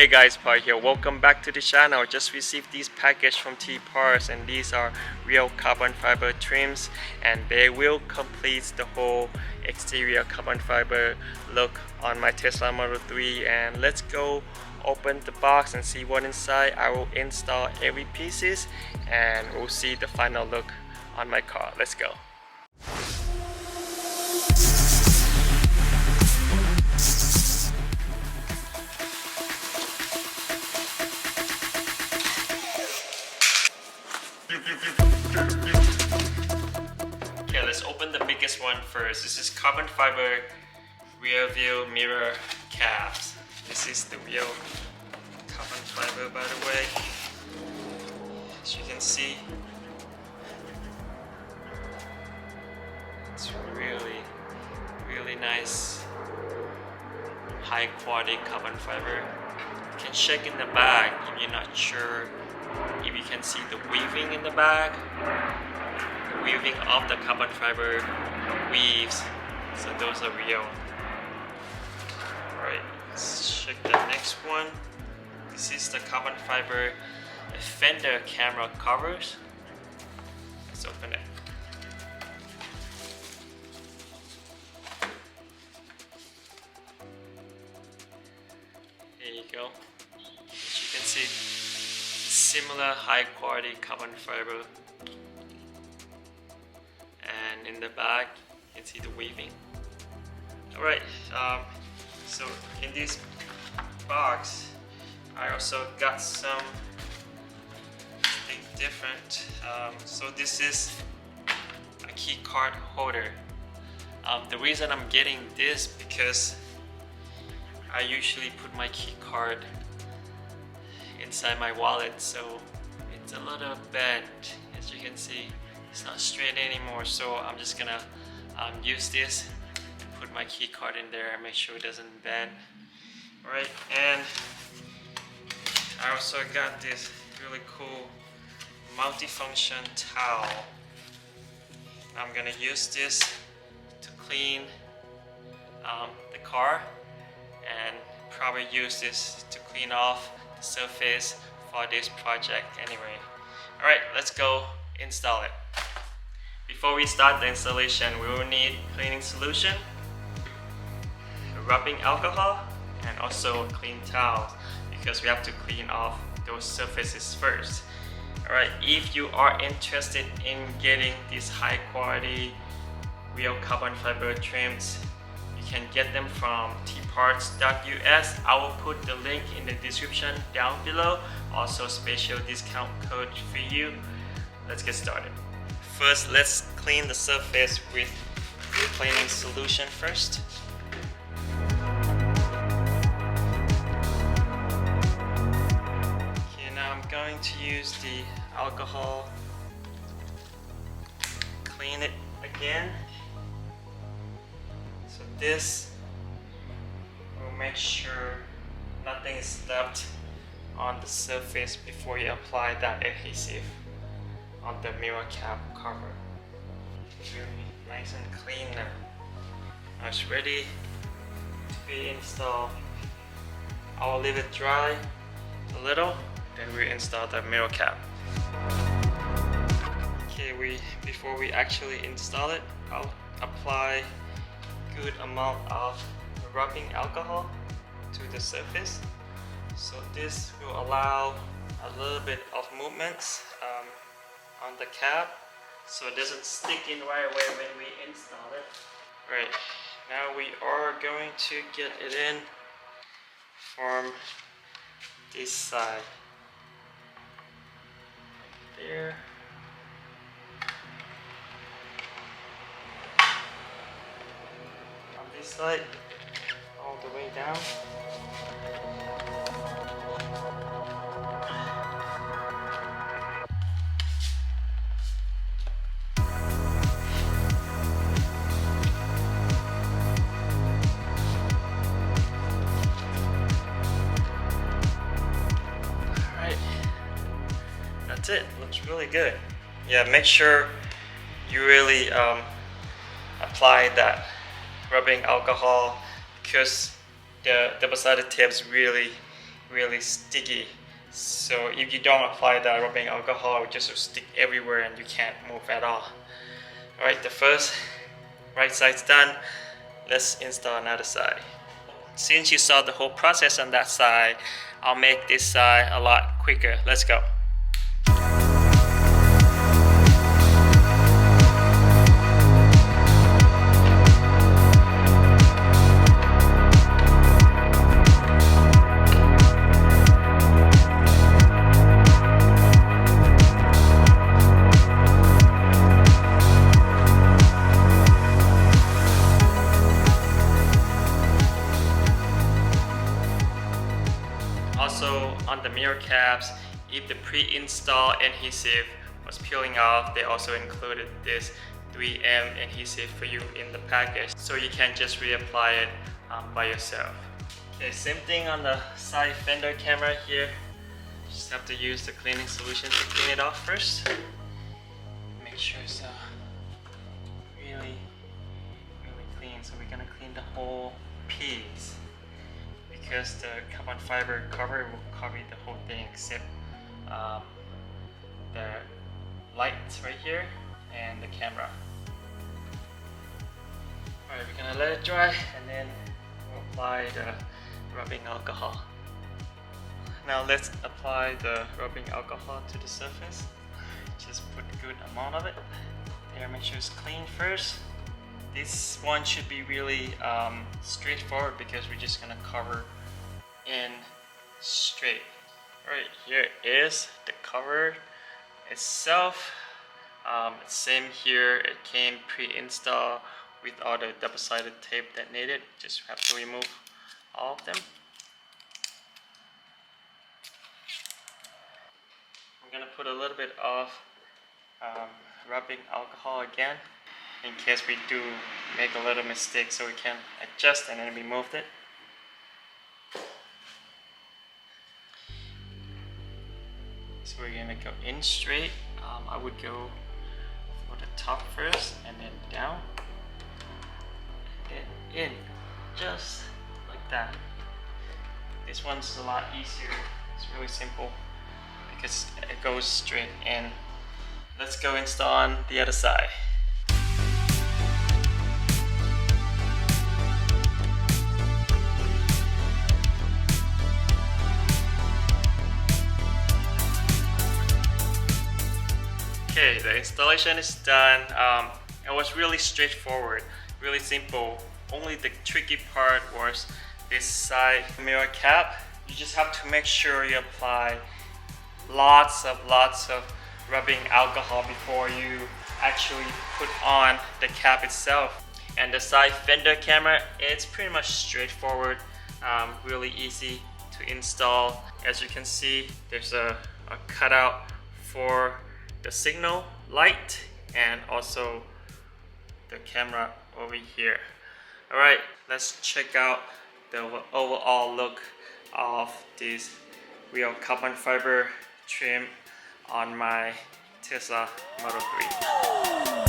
Hey guys, Pi here. Welcome back to the channel. Just received these package from T Parts, and these are real carbon fiber trims, and they will complete the whole exterior carbon fiber look on my Tesla Model 3. And let's go open the box and see what inside. I will install every pieces and we'll see the final look on my car. Let's go. Okay, let's open the biggest one first. This is carbon fiber rear view mirror caps. This is the real carbon fiber, by the way. As you can see, it's really nice, high quality carbon fiber. You can check in the back if you're not sure if you can see the weaving in the back, the weaving of the carbon fiber weaves, so those are real. Alright, let's check the next one. This is the carbon fiber Fender camera covers. Let's open it. There you go. As you can see, similar high quality carbon fiber, and in the back you can see the weaving. Alright, so in this box I also got some different. So this is a key card holder. The reason I'm getting this because I usually put my key card inside my wallet, so it's a little bent. As you can see, it's not straight anymore, so I'm just gonna use this to put my key card in there and make sure it doesn't bend. Alright, and I also got this really cool multifunction towel. I'm gonna use this to clean the car, and probably use this to clean off the surface for this project anyway. Alright, let's go install it. Before we start the installation, we will need cleaning solution, rubbing alcohol, and also a clean towel, because we have to clean off those surfaces first. Alright, if you are interested in getting these high quality real carbon fiber trims, you can get them from tparts.us. I will put the link in the description down below. Also special discount code for you. Let's get started. First, let's clean the surface with the cleaning solution first. Going to use the alcohol, clean it again. So this will make sure nothing is left on the surface before you apply that adhesive on the mirror cap cover. Really nice and clean now. Now it's ready to be installed. I'll leave it dry a little, then we install the mirror cap. Okay, before we actually install it, I'll apply good amount of rubbing alcohol to the surface. So this will allow a little bit of movements on the cap, so it doesn't stick in right away when we install it. Right, now we are going to get it in from this side. There. On this side, all the way down. Alright, that's it. Looks really good. Yeah, make sure you really apply that rubbing alcohol, because the double-sided tape is really really sticky. So if you don't apply the rubbing alcohol, it will just stick everywhere and you can't move at all. Alright, the first right side's done. Let's install another side. Since you saw the whole process on that side, I'll make this side a lot quicker. Let's go. Also on the mirror caps, if the pre-install adhesive was peeling off, they also included this 3M adhesive for you in the package, so you can just reapply it by yourself. Okay, same thing on the side fender camera here. Just have to use the cleaning solution to clean it off first. Make sure it's really clean. So we're gonna clean the whole piece, because the carbon fiber cover will cover the whole thing except the lights right here and the camera. Alright, we're gonna let it dry and then we'll apply the rubbing alcohol. Now let's apply the rubbing alcohol to the surface. Just put a good amount of it. There, make sure it's clean first. This one should be really straightforward because we're just gonna cover in straight. Alright, here is the cover itself. Same here, it came pre-installed with all the double-sided tape that needed. Just have to remove all of them. I'm gonna put a little bit of rubbing alcohol again in case we do make a little mistake, so we can adjust and then remove it. So we're gonna go in straight. I would go for the top first and then down and then in, just like that. This one's a lot easier. It's really simple because it goes straight in. Let's go install on the other side. Okay, the installation is done. It was really straightforward, really simple. Only the tricky part was this side mirror cap. You just have to make sure you apply lots of rubbing alcohol before you actually put on the cap itself. And the side fender camera, it's pretty much straightforward, really easy to install. As you can see, there's a cutout for the signal light and also the camera over here. Alright, let's check out the overall look of this real carbon fiber trim on my Tesla Model 3.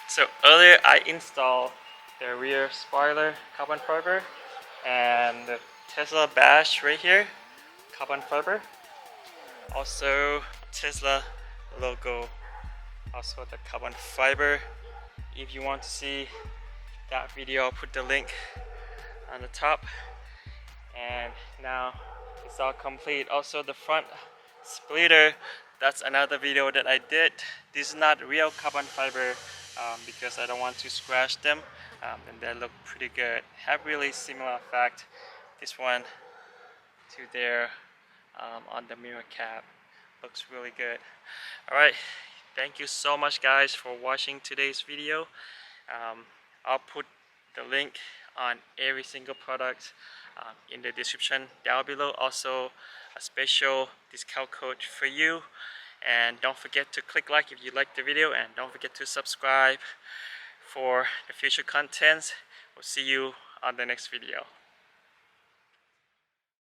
So earlier I installed the rear spoiler carbon fiber and the Tesla badge right here, carbon fiber. Also Tesla logo, also the carbon fiber. If you want to see that video, I'll put the link on the top. And now it's all complete. Also the front splitter, that's another video that I did. This is not real carbon fiber because I don't want to scratch them, and they look pretty good. Have really similar effect, this one to their on the mirror cap. Looks really good. Alright, thank you so much guys for watching today's video. I'll put the link on every single product in the description down below. Also a special discount code for you. And don't forget to click like if you like the video, and don't forget to subscribe for the future contents. We'll see you on the next video.